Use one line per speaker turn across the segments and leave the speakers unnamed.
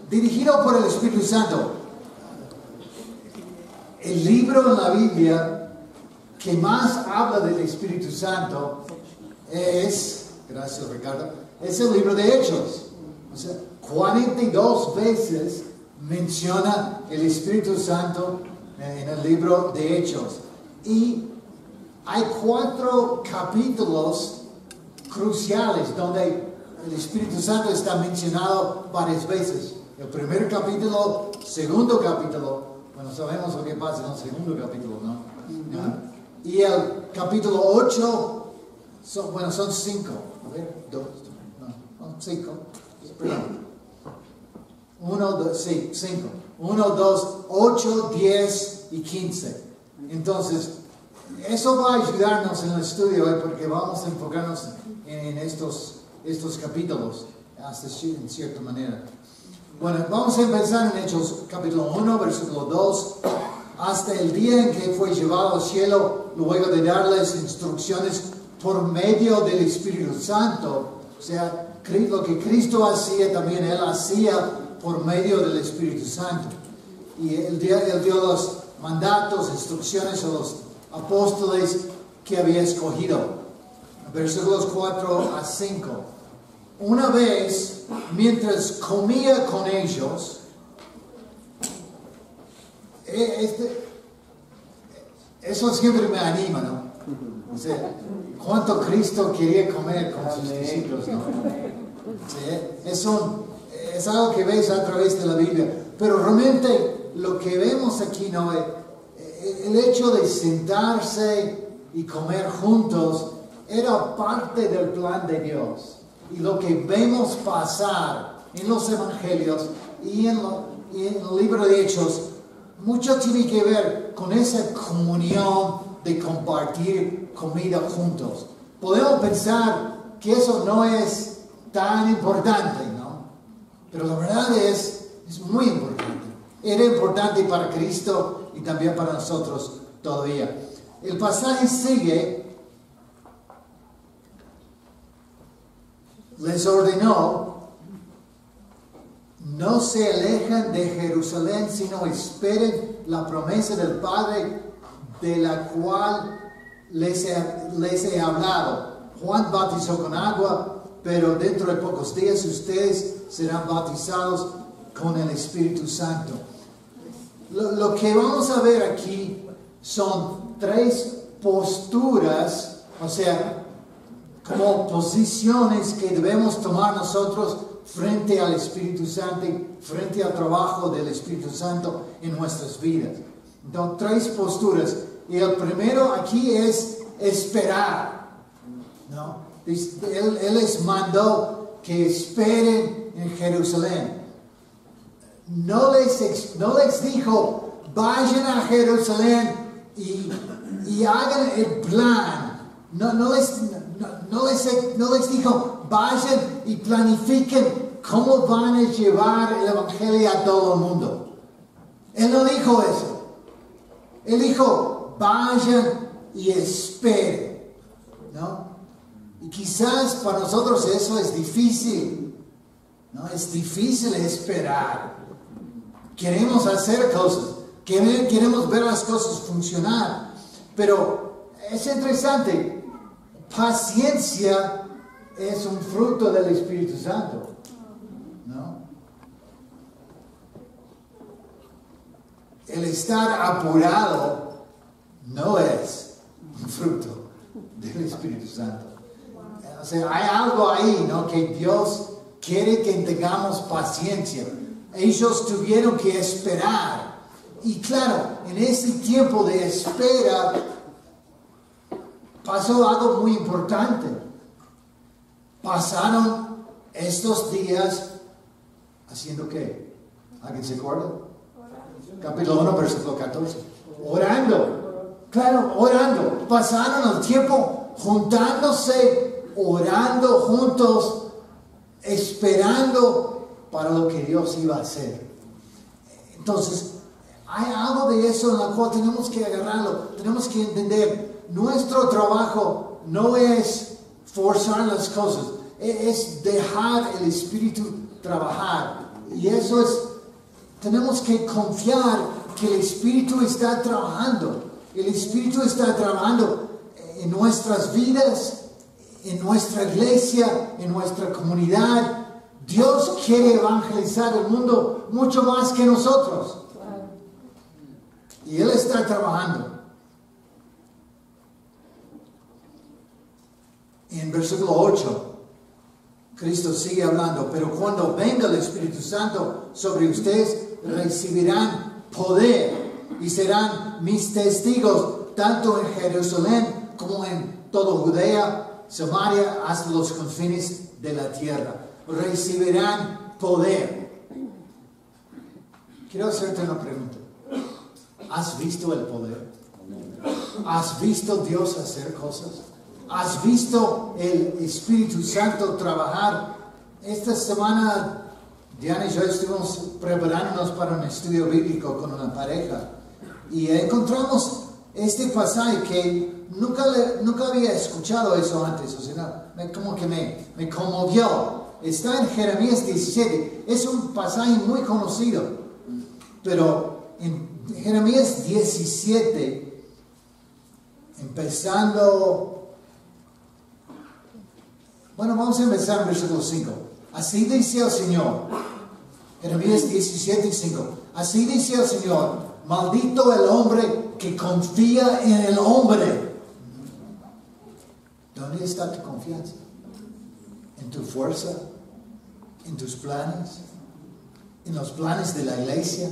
dirigido por el Espíritu Santo. El libro en la Biblia que más habla del Espíritu Santo es, gracias Ricardo, es el libro de Hechos. O sea, 42 veces menciona el Espíritu Santo en el libro de Hechos. Y hay 4 capítulos cruciales donde el Espíritu Santo está mencionado varias veces. El primer capítulo, segundo capítulo, bueno, sabemos lo que pasa en el segundo capítulo, ¿no? Y el capítulo 8, son 5. A ver, 2, no, 5. Perdón. 1, 2, sí, 5. 1, 2, 8, 10 y 15. Entonces, eso va a ayudarnos en el estudio hoy porque vamos a enfocarnos en estos capítulos en cierta manera. Bueno, vamos a empezar en Hechos capítulo 1, versículo 2. Hasta el día en que fue llevado al cielo, luego de darles instrucciones por medio del Espíritu Santo. O sea, lo que Cristo hacía, también Él hacía por medio del Espíritu Santo. Y Él dio los mandatos, instrucciones a los apóstoles que había escogido. Versículos 4 a 5. Una vez, mientras comía con ellos, eso siempre me anima, ¿no? O sea, cuánto Cristo quería comer con sus discípulos, ¿no? Sí, es algo que ves a través de la Biblia. Pero realmente lo que vemos aquí, ¿no? El hecho de sentarse y comer juntos era parte del plan de Dios. Y lo que vemos pasar en los evangelios y en el libro de Hechos, mucho tiene que ver con esa comunión de compartir comida juntos. Podemos pensar que eso no es tan importante, ¿no? Pero la verdad es muy importante. Era importante para Cristo y también para nosotros todavía. El pasaje sigue. Les ordenó, no se alejen de Jerusalén, sino esperen la promesa del Padre, de la cual les he hablado. Juan bautizó con agua, pero dentro de pocos días ustedes serán bautizados con el Espíritu Santo. Lo que vamos a ver aquí son 3 posturas, o sea, como posiciones que debemos tomar nosotros frente al Espíritu Santo, frente al trabajo del Espíritu Santo en nuestras vidas. Entonces, 3 posturas. Y el primero aquí es esperar, ¿no? Él les mandó que esperen en Jerusalén. No les dijo, vayan a Jerusalén y hagan el plan. No les dijo, vayan y planifiquen cómo van a llevar el Evangelio a todo el mundo. Él no dijo eso. Él dijo, vayan y esperen, ¿no? Y quizás para nosotros eso es difícil, ¿no? Es difícil esperar. Queremos hacer cosas, queremos ver las cosas funcionar, pero es interesante. Paciencia es un fruto del Espíritu Santo, ¿no? El estar apurado no es un fruto del Espíritu Santo. O sea, hay algo ahí, ¿no? Que Dios quiere que tengamos paciencia. Ellos tuvieron que esperar. Y claro, en ese tiempo de espera pasó algo muy importante. Pasaron estos días haciendo ¿qué? ¿Alguien se acuerda? Capítulo 1, versículo 14. Orando. Claro, orando. Pasaron el tiempo juntándose, orando juntos, esperando para lo que Dios iba a hacer. Entonces, hay algo de eso en la cual tenemos que agarrarlo. Tenemos que entender, nuestro trabajo no es forzar las cosas, es dejar el Espíritu trabajar. Y eso es, tenemos que confiar que el Espíritu está trabajando. El Espíritu está trabajando en nuestras vidas, en nuestra iglesia, en nuestra comunidad. Dios quiere evangelizar el mundo mucho más que nosotros. Y Él está trabajando. En versículo 8, Cristo sigue hablando, pero cuando venga el Espíritu Santo sobre ustedes, recibirán poder y serán mis testigos, tanto en Jerusalén como en toda Judea, Samaria, hasta los confines de la tierra. Recibirán poder. Quiero hacerte una pregunta. ¿Has visto el poder? ¿Has visto Dios hacer cosas? ¿Has visto el Espíritu Santo trabajar? Esta semana Diana y yo estuvimos preparándonos para un estudio bíblico con una pareja y encontramos este pasaje que nunca había escuchado eso antes, o sea, como que me conmovió. Está en Jeremías 17, es un pasaje muy conocido, pero en Jeremías 17, vamos a empezar en versículo 5. Así dice el Señor, Jeremías 17, 5. Así dice el Señor, maldito el hombre que confía en el hombre. ¿Dónde está tu confianza? ¿En tu fuerza? ¿En tus planes? ¿En los planes de la iglesia?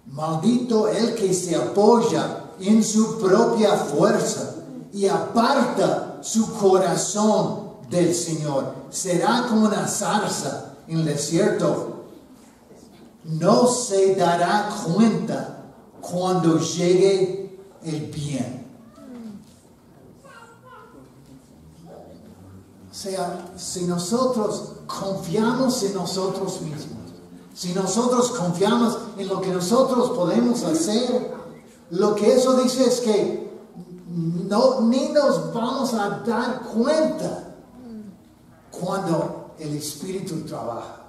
Maldito el que se apoya en su propia fuerza y aparta su corazón del Señor. Será como una zarza en el desierto. No se dará cuenta cuando llegue el bien. O sea, si nosotros confiamos en nosotros mismos, si nosotros confiamos en lo que nosotros podemos hacer, lo que eso dice es que ni nos vamos a dar cuenta cuando el Espíritu trabaja.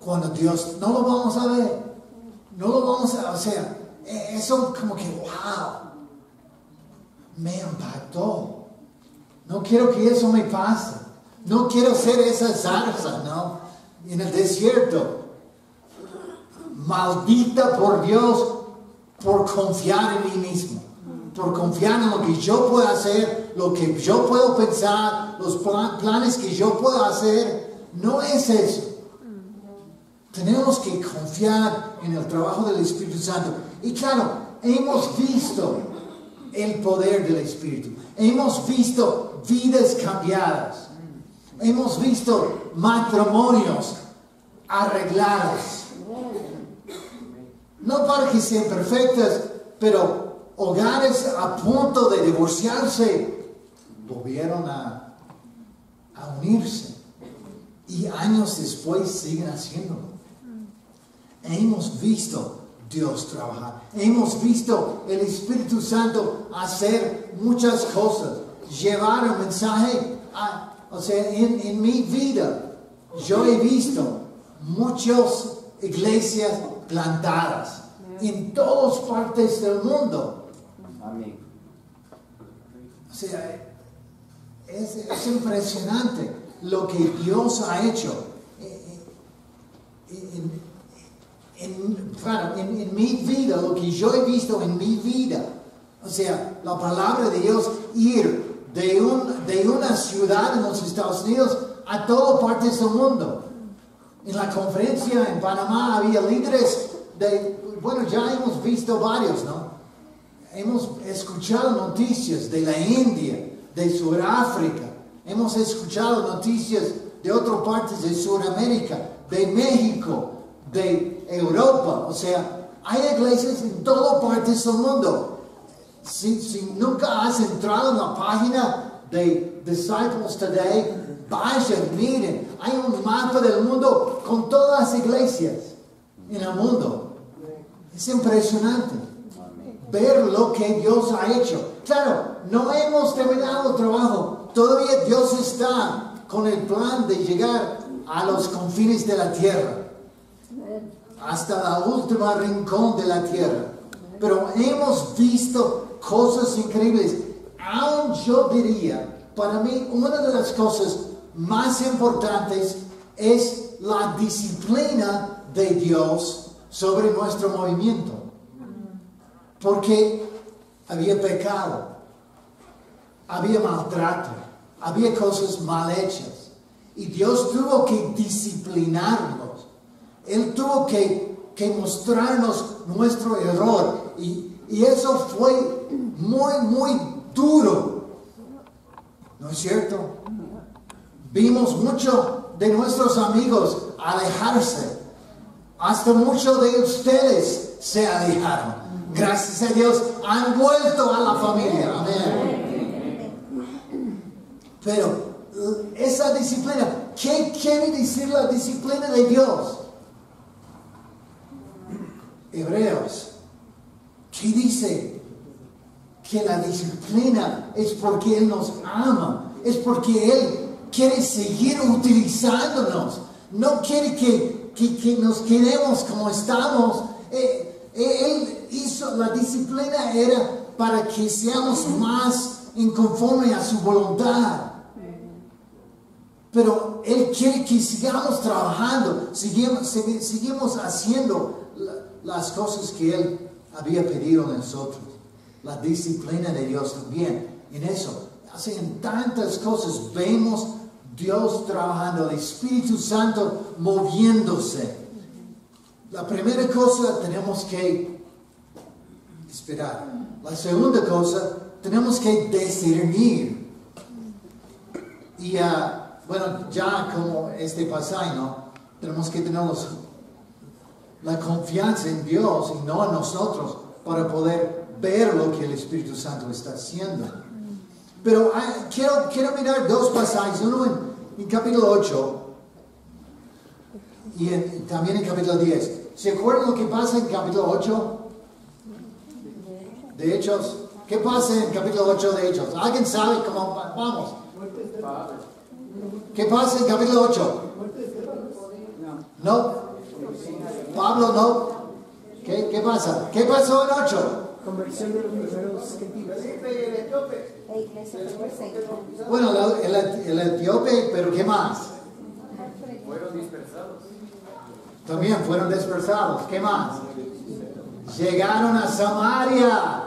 Cuando Dios, no lo vamos a ver. No lo vamos a, o sea, eso como que, wow, me impactó. No quiero que eso me pase. No quiero ser esa zarza, ¿no? En el desierto. Maldita por Dios por confiar en mí mismo. Por confiar en lo que yo puedo hacer, lo que yo puedo pensar, los planes que yo puedo hacer. No es eso. Tenemos que confiar en el trabajo del Espíritu Santo. Y claro, hemos visto el poder del Espíritu. Hemos visto vidas cambiadas. Hemos visto matrimonios arreglados. No para que sean perfectas, pero hogares a punto de divorciarse volvieron a unirse. Y años después siguen haciéndolo. Hemos visto Dios trabajar. Hemos visto el Espíritu Santo hacer muchas cosas. Llevar el mensaje en mi vida. Yo he visto muchas iglesias plantadas en todas partes del mundo.
Amén.
O sea, es impresionante lo que Dios ha hecho. En mi vida, lo que yo he visto en mi vida. O sea, la palabra de Dios ir de una ciudad en los Estados Unidos a todas partes del mundo. En la conferencia en Panamá había líderes ya hemos visto varios, ¿no? Hemos escuchado noticias de la India, de Sudáfrica. Hemos escuchado noticias de otras partes de Sudamérica, de México, de Europa. O sea, hay iglesias en todas partes del mundo. Si nunca has entrado en la página de Disciples Today, vayan, miren. Hay un mapa del mundo con todas las iglesias en el mundo. Es impresionante ver lo que Dios ha hecho. Claro, no hemos terminado el trabajo. Todavía Dios está con el plan de llegar a los confines de la tierra, hasta la última rincón de la tierra. Pero hemos visto cosas increíbles. Aún yo diría, para mí, una de las cosas más importantes es la disciplina de Dios sobre nuestro movimiento. Porque había pecado, había maltrato, había cosas mal hechas. Y Dios tuvo que disciplinarnos. Él tuvo que mostrarnos nuestro error. Y eso fue muy, muy duro. ¿No es cierto? Vimos mucho de nuestros amigos alejarse. Hasta muchos de ustedes se alejaron. Gracias a Dios han vuelto a la familia. Amén. Pero esa disciplina, ¿qué quiere decir la disciplina de Dios? Hebreos, ¿qué dice? Que la disciplina es porque Él nos ama, es porque Él quiere seguir utilizándonos, no quiere que nos quedemos como estamos. Él hizo, la disciplina era para que seamos más en conforme a su voluntad. Pero Él quiere que sigamos trabajando, seguimos haciendo las cosas que Él había pedido a nosotros. La disciplina de Dios también. En eso, hacen tantas cosas. Vemos Dios trabajando, el Espíritu Santo moviéndose. La primera cosa, tenemos que esperar. La segunda cosa, tenemos que discernir. Y bueno, ya como este pasaje, ¿no? Tenemos que tener la confianza en Dios y no en nosotros para poder ver lo que el Espíritu Santo está haciendo. Pero quiero mirar dos pasajes, uno en capítulo 8 y también en capítulo 10. ¿Se acuerdan lo que pasa en capítulo 8 de Hechos? ¿Qué pasa en capítulo 8 de Hechos? ¿Alguien sabe cómo vamos? ¿Qué pasa en capítulo 8? ¿No? Pablo no. ¿Qué pasa? ¿Qué pasó en 8?
Conversión de los primeros gentiles.
La iglesia fue perseguida.
Bueno, el etíope, pero ¿qué más?
Fueron dispersados.
También fueron dispersados. ¿Qué más? Llegaron a Samaria.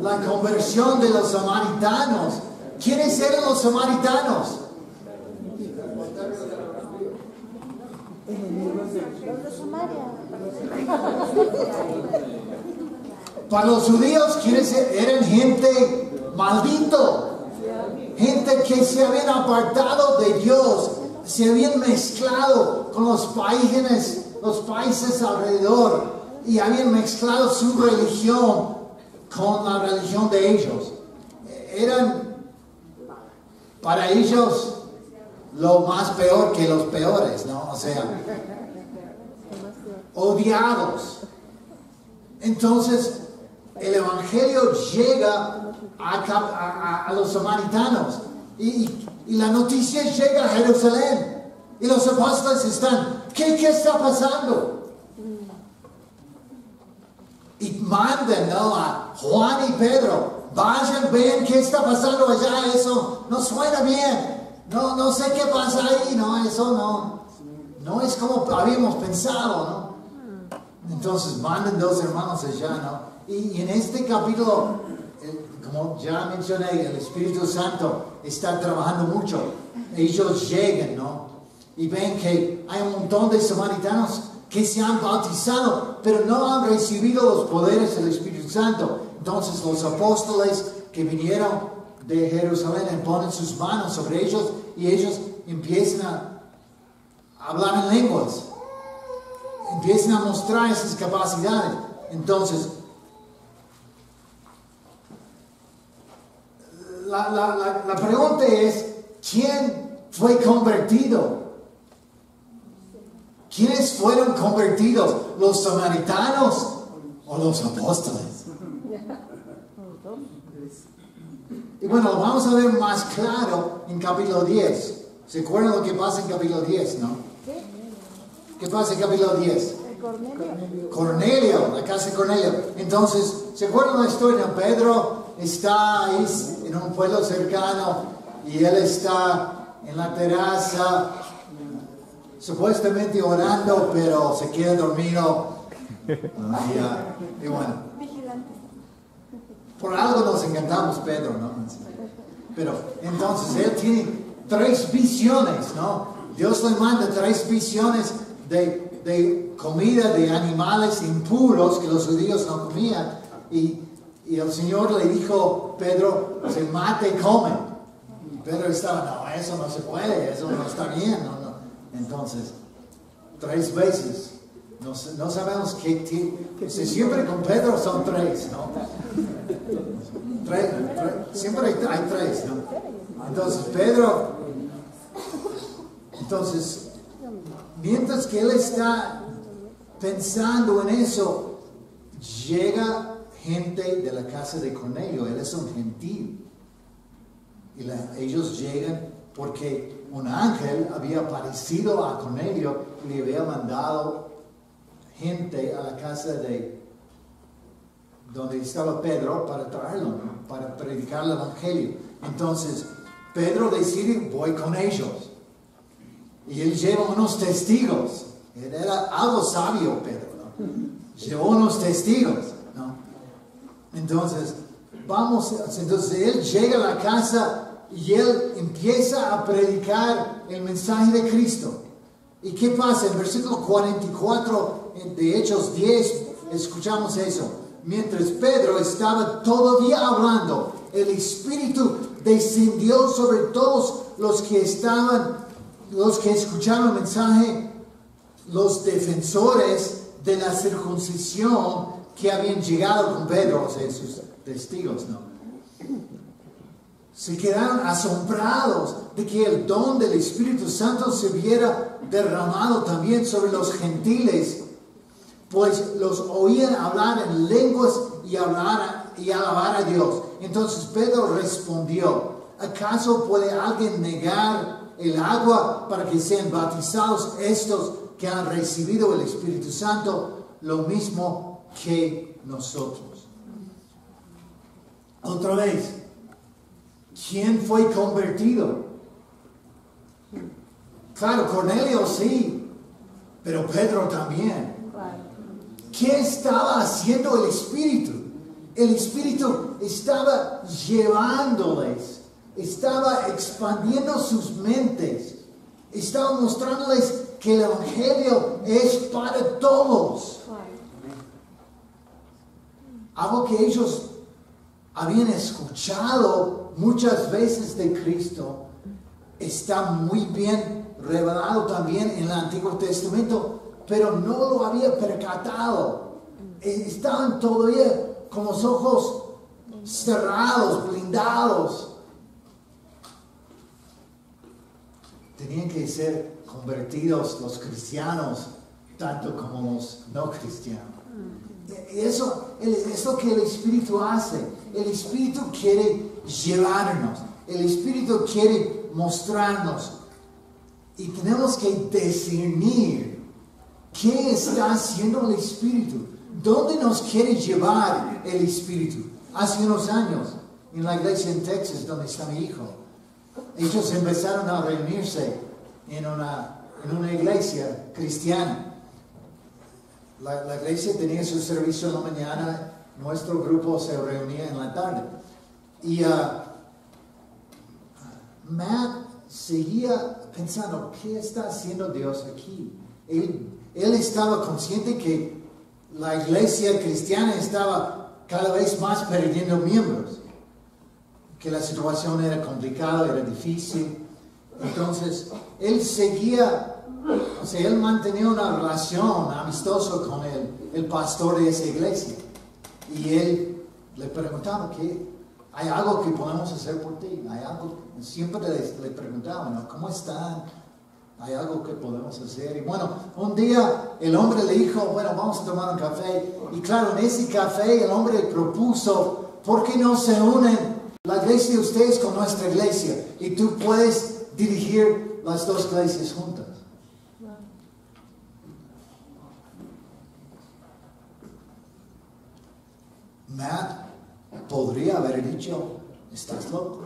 La conversión de los samaritanos. ¿Quiénes eran los samaritanos?
Los Samaria.
Para los judíos, ¿quiénes eran? Gente maldito. Gente que se habían apartado de Dios. Se habían mezclado con los países alrededor. Y habían mezclado su religión con la religión de ellos. Eran para ellos lo más peor que los peores, ¿no? O sea, odiados. Entonces, el Evangelio llega a los samaritanos y la noticia llega a Jerusalén. Y los apóstoles están, ¿qué está pasando? Y mandan, ¿no?, a Juan y Pedro, vayan, vean qué está pasando allá, eso no suena bien. No sé qué pasa ahí, no, eso no es como habíamos pensado, ¿no? Entonces mandan dos hermanos allá, ¿no? Y en este capítulo, como ya mencioné, el Espíritu Santo está trabajando mucho. Ellos llegan, ¿no? Y ven que hay un montón de samaritanos que se han bautizado, pero no han recibido los poderes del Espíritu Santo. Entonces los apóstoles que vinieron de Jerusalén ponen sus manos sobre ellos y ellos empiezan a hablar en lenguas, empiezan a mostrar esas capacidades. Entonces la pregunta es, ¿quién fue convertido? ¿Quiénes fueron convertidos? ¿Los samaritanos o los apóstoles? Y bueno, lo vamos a ver más claro en capítulo 10. ¿Se acuerdan lo que pasa en capítulo 10, no?
¿Qué?
¿Qué pasa en capítulo 10?
El Cornelio.
Cornelio, la casa de Cornelio. Entonces, ¿se acuerdan la historia? Pedro está ahí en un pueblo cercano y él está en la terraza, supuestamente orando, pero se queda dormido. Y bueno,
Vigilante.
por algo nos encantamos Pedro, ¿no? Pero entonces él tiene 3 visiones, ¿no? Dios le manda 3 visiones de comida de animales impuros que los judíos no comían. Y el Señor le dijo, Pedro, se mate y come. Y Pedro estaba, no, eso no se puede, eso no está bien. No. Entonces, 3 veces. No sabemos qué tipo. Siempre con Pedro son 3, ¿no? Siempre hay 3, ¿no? Entonces, Pedro, mientras que él está pensando en eso, llega gente de la casa de Cornelio. Él es un gentil. Y ellos llegan porque un ángel había aparecido a Cornelio y le había mandado gente a la casa de donde estaba Pedro para traerlo, ¿no? Para predicar el evangelio. Entonces Pedro decide, voy con ellos. Y él lleva unos testigos. Era algo sabio Pedro, ¿no? Llevó unos testigos, ¿no? Entonces él llega a la casa y él empieza a predicar el mensaje de Cristo. ¿Y qué pasa? En versículo 44 de Hechos 10 escuchamos eso. Mientras Pedro estaba todavía hablando, el Espíritu descendió sobre todos los que escuchaban el mensaje, los defensores de la circuncisión que habían llegado con Pedro, o sea, sus testigos, ¿no? Se quedaron asombrados de que el don del Espíritu Santo se hubiera derramado también sobre los gentiles, pues los oían hablar en lenguas y alabar a Dios. Entonces Pedro respondió, ¿acaso puede alguien negar el agua para que sean bautizados estos que han recibido el Espíritu Santo lo mismo que nosotros? Otra vez, ¿quién fue convertido? Claro, Cornelio sí, pero Pedro también. ¿Qué estaba haciendo el Espíritu? El Espíritu estaba llevándoles, estaba expandiendo sus mentes, estaba mostrándoles que el Evangelio es para todos. Algo que ellos habían escuchado muchas veces de Cristo está muy bien revelado también en el Antiguo Testamento, pero no lo había percatado. Estaban todavía con los ojos cerrados, blindados. Tenían que ser convertidos los cristianos tanto como los no cristianos. Eso es lo que el Espíritu hace. El Espíritu quiere llevarnos. El Espíritu quiere mostrarnos. Y tenemos que discernir qué está haciendo el Espíritu. ¿Dónde nos quiere llevar el Espíritu? Hace unos años, en la iglesia en Texas, donde está mi hijo, ellos empezaron a reunirse en una iglesia cristiana. La iglesia tenía su servicio en la mañana, nuestro grupo se reunía en la tarde. Y Matt seguía pensando, ¿qué está haciendo Dios aquí? Él estaba consciente que la iglesia cristiana estaba cada vez más perdiendo miembros, que la situación era complicada, era difícil. Entonces, él seguía, o sea, él mantenía una relación amistosa con el pastor de esa iglesia. Y él le preguntaba, ¿hay algo que podemos hacer por ti? ¿Hay algo? Siempre le preguntaba, ¿no? ¿Cómo están? ¿Hay algo que podemos hacer? Y bueno, un día el hombre le dijo, bueno, vamos a tomar un café. Y claro, en ese café el hombre propuso, ¿por qué no se unen la iglesia de ustedes con nuestra iglesia? Y tú puedes dirigir vivir las dos iglesias juntas. Matt podría haber dicho, estás loco.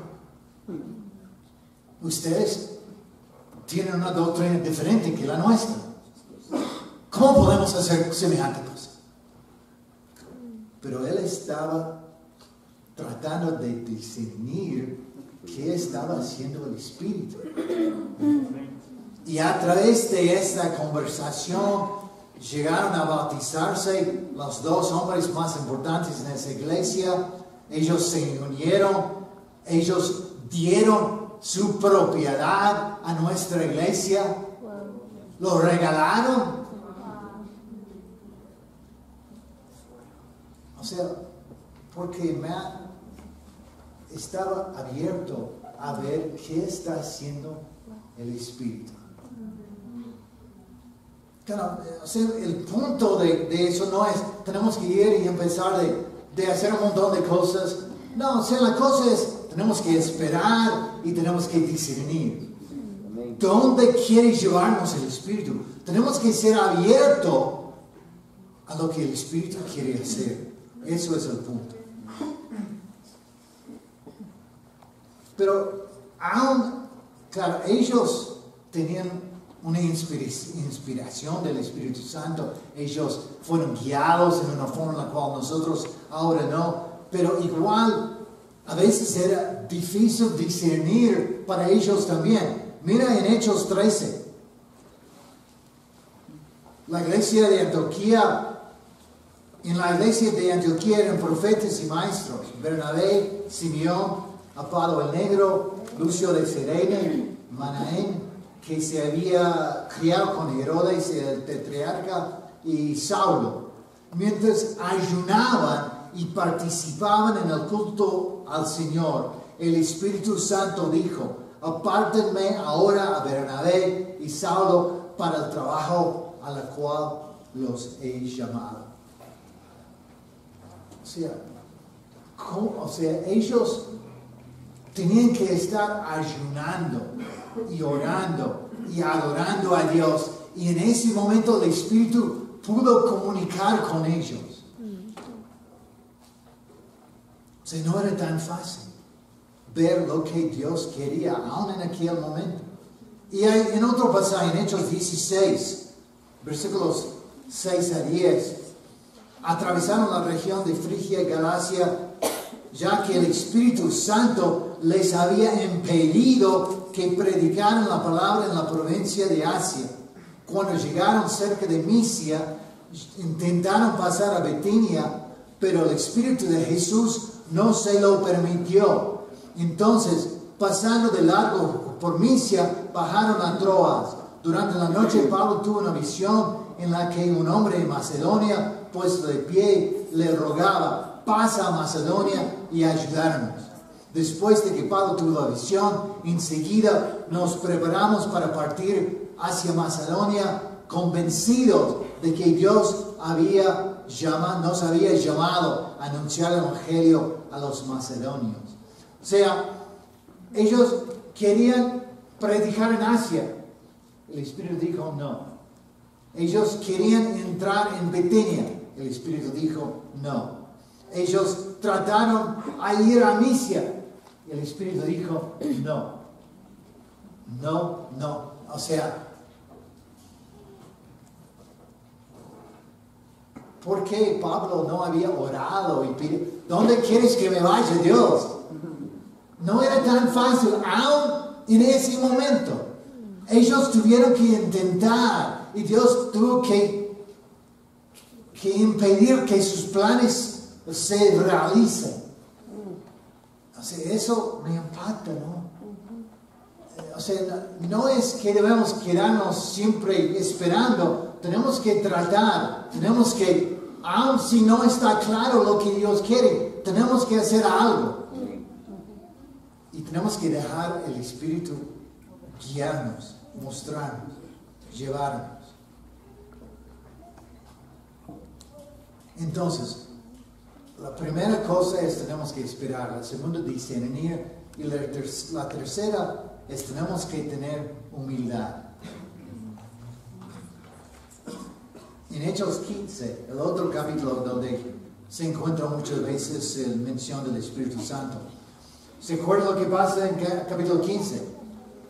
Ustedes tienen una doctrina diferente que la nuestra. ¿Cómo podemos hacer semejante cosa? Pero él estaba tratando de discernir qué estaba haciendo el Espíritu. Y a través de esta conversación llegaron a bautizarse los dos hombres más importantes en esa iglesia. Ellos se unieron, ellos dieron su propiedad a nuestra iglesia, lo regalaron. O sea, porque Matt estaba abierto a ver qué está haciendo el Espíritu. Claro, o sea, el punto de eso no es, tenemos que ir y empezar de hacer un montón de cosas. No, o sea, la cosa es, tenemos que esperar y tenemos que discernir. ¿Dónde quiere llevarnos el Espíritu? Tenemos que ser abiertos a lo que el Espíritu quiere hacer. Eso es el punto. Pero aún, claro, ellos tenían una inspiración del Espíritu Santo. Ellos fueron guiados en una forma en la cual nosotros ahora no. Pero igual, a veces era difícil discernir para ellos también. Mira en Hechos 13. La iglesia de Antioquía. En la iglesia de Antioquía eran profetas y maestros. Bernabé, Simeón, Apolo el Negro, Lucio de Cirene, Manaén, que se había criado con Herodes, el tetrarca, y Saulo. Mientras ayunaban y participaban en el culto al Señor, el Espíritu Santo dijo: apártenme ahora a Bernabé y Saulo para el trabajo a la cual los he llamado. O sea, ellos tenían que estar ayunando y orando y adorando a Dios. Y en ese momento el Espíritu pudo comunicar con ellos. O sea, no era tan fácil ver lo que Dios quería, aún en aquel momento. Y hay, en otro pasaje, en Hechos 16, versículos 6 a 10, atravesaron la región de Frigia y Galacia, ya que el Espíritu Santo les había impedido que predicaran la palabra en la provincia de Asia. Cuando llegaron cerca de Misia, intentaron pasar a Betinia, pero el Espíritu de Jesús no se lo permitió. Entonces, pasando de largo por Misia, bajaron a Troas. Durante la noche, Pablo tuvo una visión en la que un hombre de Macedonia, puesto de pie, le rogaba: pasa a Macedonia y ayudarnos. Después de que Pablo tuvo la visión, enseguida nos preparamos para partir hacia Macedonia, convencidos de que Dios nos había llamado a anunciar el Evangelio a los macedonios. O sea, ellos querían predicar en Asia. El Espíritu dijo no. Ellos querían entrar en Betania. El Espíritu dijo no. Ellos trataron a ir a Misia. El Espíritu dijo no. No, no. O sea, ¿por qué Pablo no había orado y pidió: ¿dónde quieres que me vaya, Dios? No era tan fácil, aún en ese momento. Ellos tuvieron que intentar y Dios tuvo que impedir que sus planes se realicen. O sea, eso me impacta, ¿no? O sea, no es que debemos quedarnos siempre esperando. Tenemos que tratar, tenemos que, aun si no está claro lo que Dios quiere, tenemos que hacer algo. Y tenemos que dejar el Espíritu guiarnos, mostrarnos, llevarnos. Entonces, la primera cosa es tenemos que esperar. La segunda, discernir. Y la tercera es tenemos que tener humildad. En Hechos 15, el otro capítulo donde se encuentra muchas veces la mención del Espíritu Santo. ¿Se acuerdan lo que pasa en capítulo 15?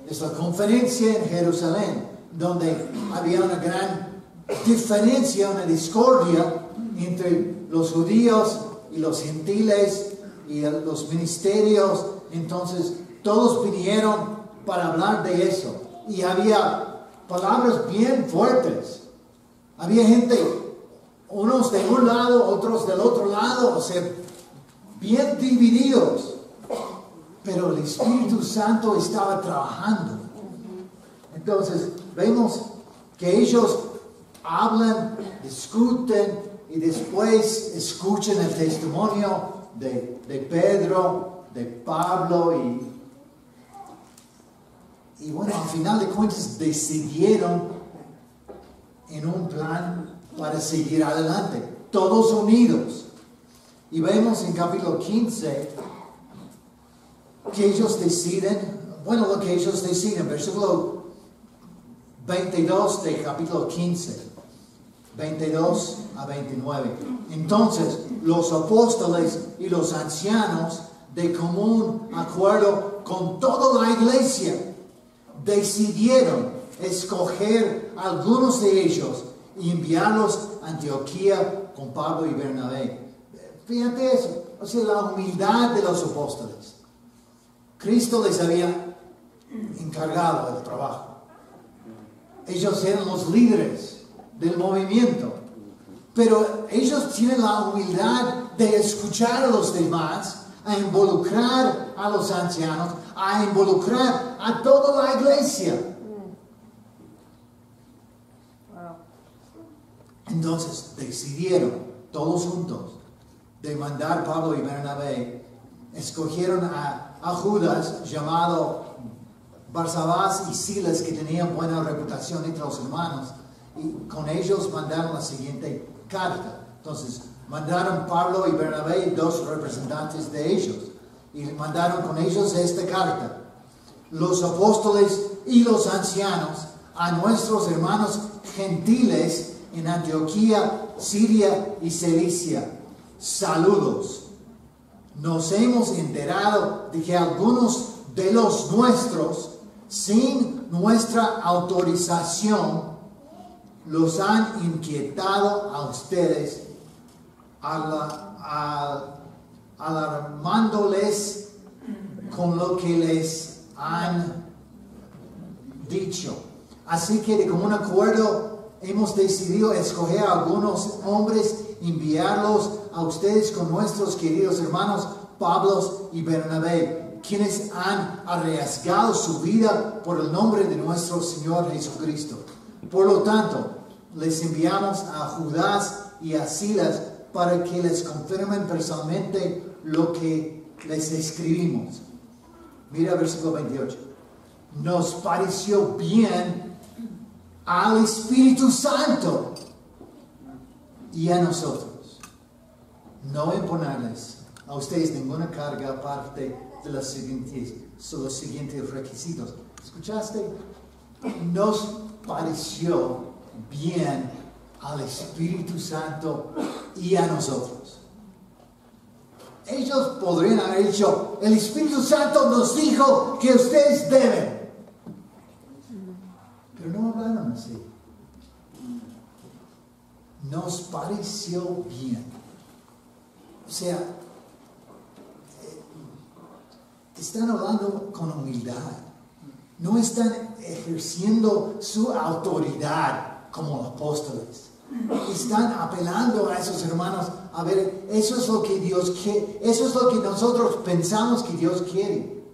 Es la conferencia en Jerusalén, donde había una gran diferencia, una discordia entre los judíos y los gentiles y los ministerios. Entonces todos vinieron para hablar de eso. Y había palabras bien fuertes. Había gente, unos de un lado, otros del otro lado, o sea, bien divididos. Pero el Espíritu Santo estaba trabajando. Entonces, vemos que ellos hablan, discuten y después escuchan el testimonio de Pedro, de Pablo y bueno, al final de cuentas decidieron en un plan para seguir adelante, todos unidos. Y vemos en capítulo 15 que ellos deciden, bueno, lo que ellos deciden, versículo 22 de capítulo 15, 22 a 29. Entonces, los apóstoles y los ancianos, de común acuerdo con toda la iglesia, decidieron escoger a algunos de ellos y enviarlos a Antioquía con Pablo y Bernabé. Fíjate eso, o sea, la humildad de los apóstoles. Cristo les había encargado el trabajo. Ellos eran los líderes del movimiento, pero ellos tienen la humildad de escuchar a los demás, a involucrar a los ancianos, a involucrar a toda la iglesia. Entonces decidieron todos juntos de mandar Pablo y Bernabé. Escogieron a Judas, llamado Barsabás, y Silas, que tenían buena reputación entre los hermanos, y con ellos mandaron la siguiente carta. Entonces mandaron Pablo y Bernabé, dos representantes de ellos, y mandaron con ellos esta carta: los apóstoles y los ancianos, a nuestros hermanos gentiles en Antioquía, Siria y Cilicia, saludos. Nos hemos enterado de que algunos de los nuestros, sin nuestra autorización, los han inquietado a ustedes, alarmándoles con lo que les han dicho. Así que de común acuerdo hemos decidido escoger a algunos hombres, enviarlos a ustedes con nuestros queridos hermanos Pablo y Bernabé, quienes han arriesgado su vida por el nombre de nuestro Señor Jesucristo. Por lo tanto, les enviamos a Judas y a Silas para que les confirmen personalmente lo que les escribimos. Mira versículo 28. Nos pareció bien al Espíritu Santo y a nosotros no imponerles a ustedes ninguna carga aparte de los siguientes requisitos. ¿Escuchaste? Nos pareció bien al Espíritu Santo y a nosotros. Ellos podrían haber dicho: el Espíritu Santo nos dijo que ustedes deben. Pero no hablaron así. Nos pareció bien. O sea, están hablando con humildad. No están ejerciendo su autoridad como apóstoles. Están apelando a esos hermanos. A ver, eso es lo que Dios quiere. Eso es lo que nosotros pensamos que Dios quiere.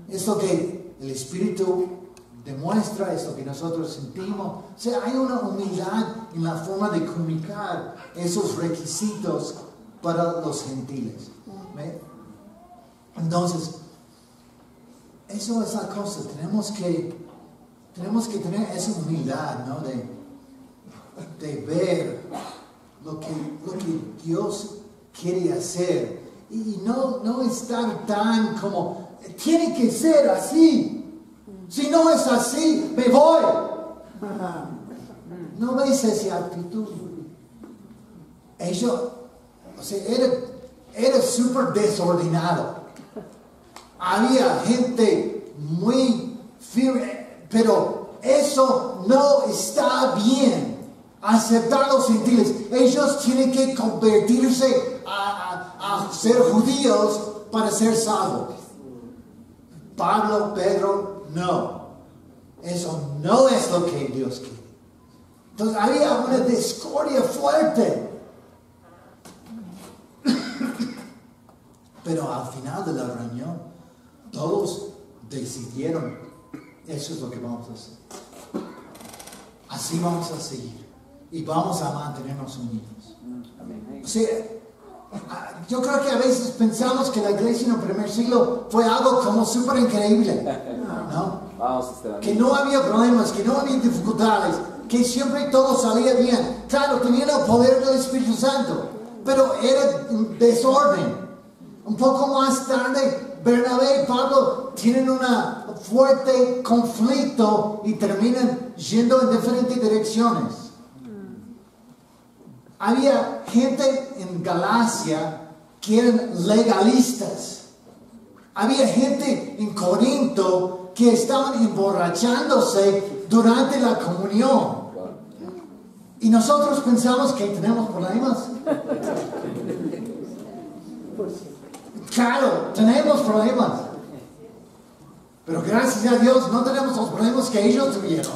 Es lo que el Espíritu demuestra, es lo que nosotros sentimos. O sea, hay una humildad en la forma de comunicar esos requisitos para los gentiles. ¿Ve? Entonces, eso es la cosa. Tenemos que tener esa humildad, ¿no? De ver lo que Dios quiere hacer. Y no estar tan como, tiene que ser así. Si no es así, me voy. ¿No ves esa actitud? Ellos, o sea, era súper desordenado. Había gente muy firme, pero eso no está bien. Aceptar los gentiles. Ellos tienen que convertirse a ser judíos para ser salvos. Pablo, Pedro, no. Eso no es lo que Dios quiere. Entonces había una discordia fuerte. Pero al final de la reunión, todos decidieron, eso es lo que vamos a hacer. Así vamos a seguir. Y vamos a mantenernos unidos. O sea, yo creo que a veces pensamos que la iglesia en el primer siglo fue algo como súper increíble, ¿no? Que no había problemas, que no había dificultades, que siempre todo salía bien. Claro, tenían el poder del Espíritu Santo, pero era un desorden. Un poco más tarde, Bernabé y Pablo tienen un fuerte conflicto y terminan yendo en diferentes direcciones. Había gente en Galacia que eran legalistas. Había gente en Corinto que estaban emborrachándose durante la comunión. Y nosotros pensamos que tenemos problemas. Claro, tenemos problemas. Pero gracias a Dios no tenemos los problemas que ellos tuvieron.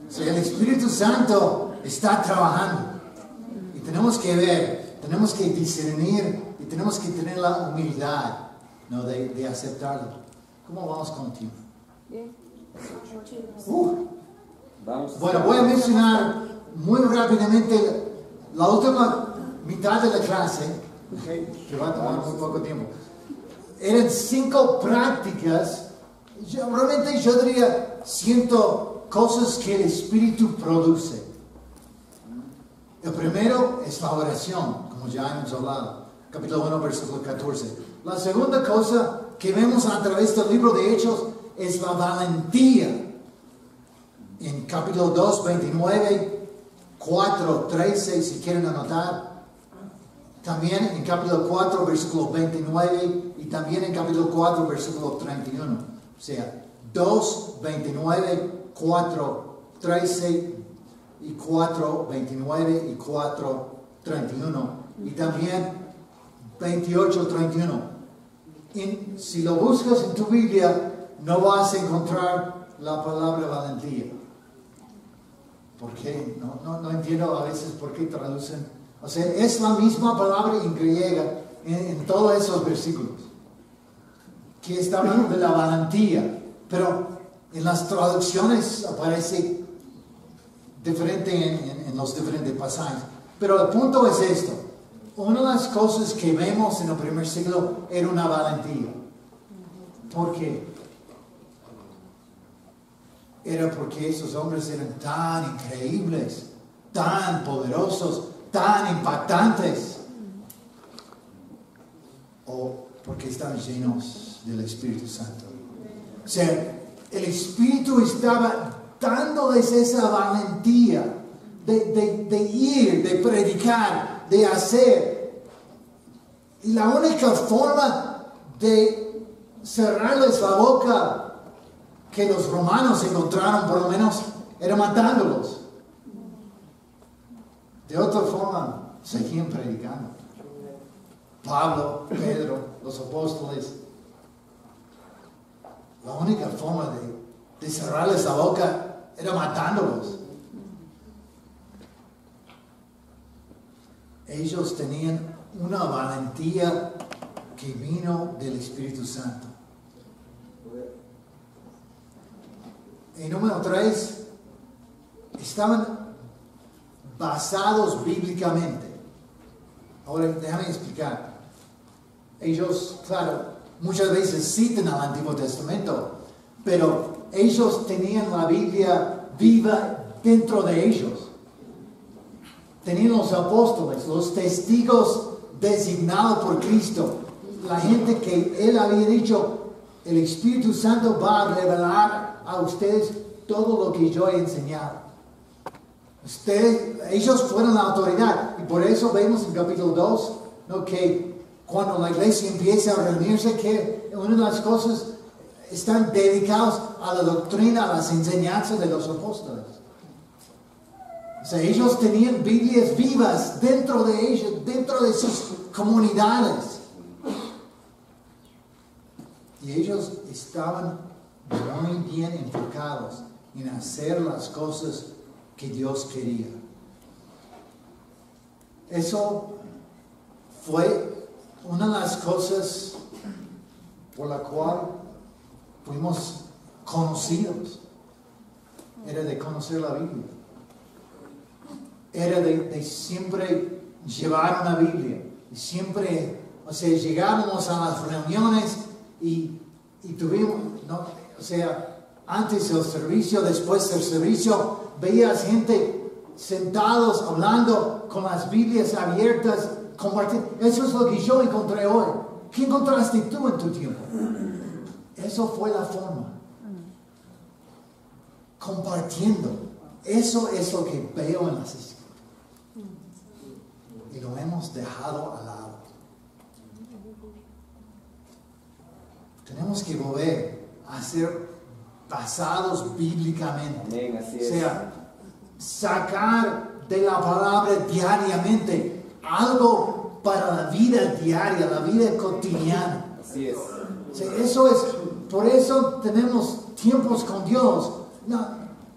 O sea, el Espíritu Santo está trabajando. Y tenemos que ver, tenemos que discernir y tenemos que tener la humildad, ¿no? de aceptarlo. ¿Cómo vamos con el tiempo? Bueno, voy a mencionar muy rápidamente la última mitad de la clase, que va a tomar muy poco tiempo. Eran 5 prácticas, realmente yo diría 100 cosas que el Espíritu produce. El primero es la oración, como ya hemos hablado, capítulo 1, versículo 14. La segunda cosa que vemos a través del libro de Hechos es la valentía. En capítulo 2, 29, 4, 13, si quieren anotar. También en capítulo 4, versículo 29 y también en capítulo 4, versículo 31. O sea, 2, 29, 4, 13 y 4, 29 y 4, 31. Y también 28, 31. Si lo buscas en tu Biblia, no vas a encontrar la palabra valentía. ¿Por qué? No entiendo a veces por qué traducen. O sea, es la misma palabra en griega en todos esos versículos. Que está hablando de la valentía. Pero en las traducciones aparece diferente en los diferentes pasajes. Pero el punto es esto. Una de las cosas que vemos en el primer siglo era una valentía. ¿Por qué? Era porque esos hombres eran tan increíbles, tan poderosos, tan impactantes, o porque estaban llenos del Espíritu Santo. O sea, el Espíritu estaba dándoles esa valentía de ir, de predicar, de hacer. Y la única forma de cerrarles la boca que los romanos encontraron, por lo menos, era matándolos. De otra forma, seguían predicando. Pablo, Pedro, los apóstoles. La única forma de cerrarles la boca era matándolos. Ellos tenían una valentía que vino del Espíritu Santo. Y número 3, estaban basados bíblicamente. Ahora déjame explicar. Ellos, claro, muchas veces citan al Antiguo Testamento, pero ellos tenían la Biblia viva dentro de ellos. Tenían los apóstoles, los testigos designados por Cristo, la gente que Él había dicho, el Espíritu Santo va a revelar a ustedes todo lo que yo he enseñado. Ellos fueron la autoridad. Y por eso vemos en capítulo 2, ¿no?, que cuando la iglesia empieza a reunirse, que una de las cosas están dedicados a la doctrina, a las enseñanzas de los apóstoles. O sea, ellos tenían Biblias vivas dentro de ellos, dentro de sus comunidades. Y ellos estaban muy bien enfocados en hacer las cosas que Dios quería. Eso fue una de las cosas por la cual fuimos conocidos. Era de conocer la Biblia. Era de siempre llevar una Biblia. Y siempre, o sea, llegábamos a las reuniones y tuvimos, ¿no? O sea, antes del servicio, después del servicio, veías gente sentados hablando con las Biblias abiertas, compartiendo. Eso es lo que yo encontré hoy. ¿Qué encontraste tú en tu tiempo? Eso fue la forma. Compartiendo. Eso es lo que veo en las Escrituras. Y lo hemos dejado al lado. Tenemos que volver a ser basados bíblicamente.
Amén, así
O
es.
sea, sacar de la palabra diariamente algo para la vida diaria, la vida cotidiana.
Así es.
O sea, eso es, por eso tenemos tiempos con Dios, no,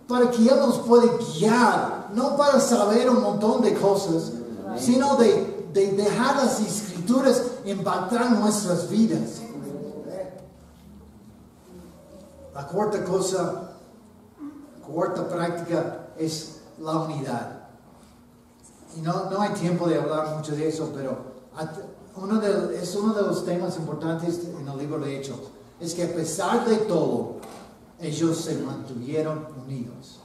para que Él nos pueda guiar, no para saber un montón de cosas, sino de dejar las Escrituras impactar nuestras vidas. La cuarta cosa, cuarta práctica es la unidad. Y no hay tiempo de hablar mucho de eso, pero es uno de los temas importantes en el libro de Hechos. Es que a pesar de todo, ellos se mantuvieron unidos.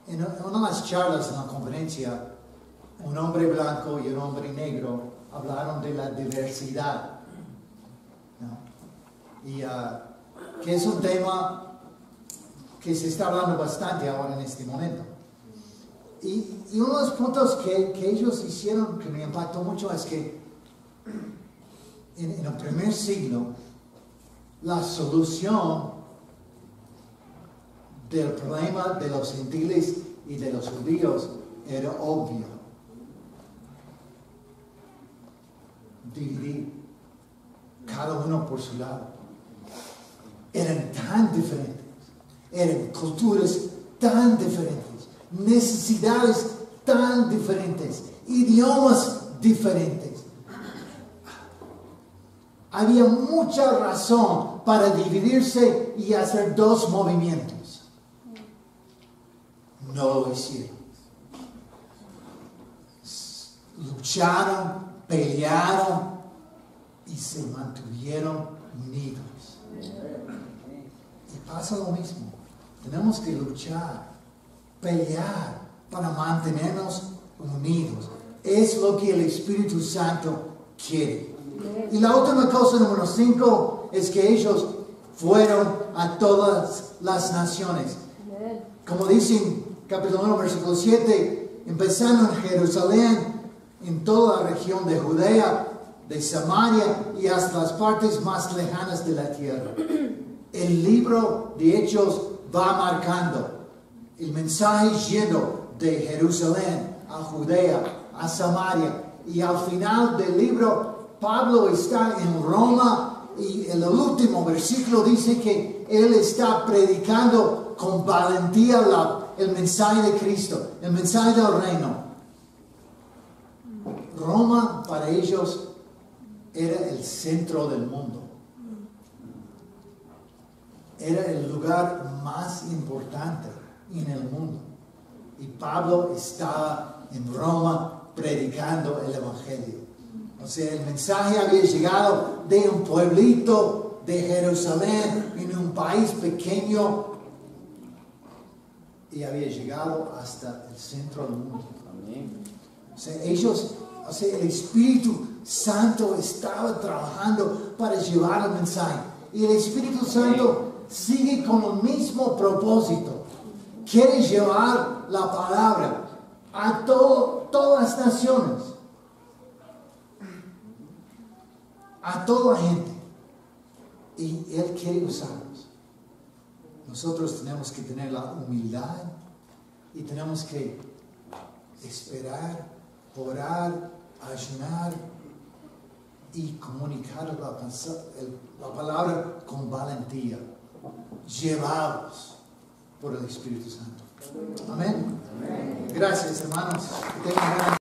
En una de las charlas en la conferencia, un hombre blanco y un hombre negro hablaron de la diversidad, ¿no? Y que es un tema que se está hablando bastante ahora en este momento. Y uno de los puntos que ellos hicieron que me impactó mucho es que en el primer siglo la solución del problema de los gentiles y de los judíos era obvio: dividir, cada uno por su lado. Eran tan diferentes, eran culturas tan diferentes, necesidades tan diferentes, idiomas diferentes. Había mucha razón para dividirse y hacer dos movimientos. No lo hicieron. Lucharon, pelearon y se mantuvieron unidos. Y pasa lo mismo. Tenemos que luchar, pelear para mantenernos unidos. Es lo que el Espíritu Santo quiere. Y la última cosa, número 5, es que ellos fueron a todas las naciones. Como dice en capítulo 1, versículo 7, empezando en Jerusalén, en toda la región de Judea, de Samaria y hasta las partes más lejanas de la tierra. El libro de Hechos va marcando el mensaje lleno de Jerusalén a Judea, a Samaria, y al final del libro Pablo está en Roma y en el último versículo dice que él está predicando con valentía el mensaje de Cristo, el mensaje del reino. Roma para ellos era el centro del mundo. Era el lugar más importante en el mundo. Y Pablo estaba en Roma predicando el Evangelio. O sea, el mensaje había llegado de un pueblito de Jerusalén, en un país pequeño, y había llegado hasta el centro del mundo.
Amén.
O sea, ellos O sea, el Espíritu Santo estaba trabajando para llevar el mensaje. Y el Espíritu Santo sigue con el mismo propósito. Quiere llevar la palabra a todas las naciones. A toda la gente. Y Él quiere usarnos. Nosotros tenemos que tener la humildad y tenemos que esperar, orar, ayunar y comunicar la palabra con valentía, llevados por el Espíritu Santo. Amén. Gracias, hermanos. Que tengan gran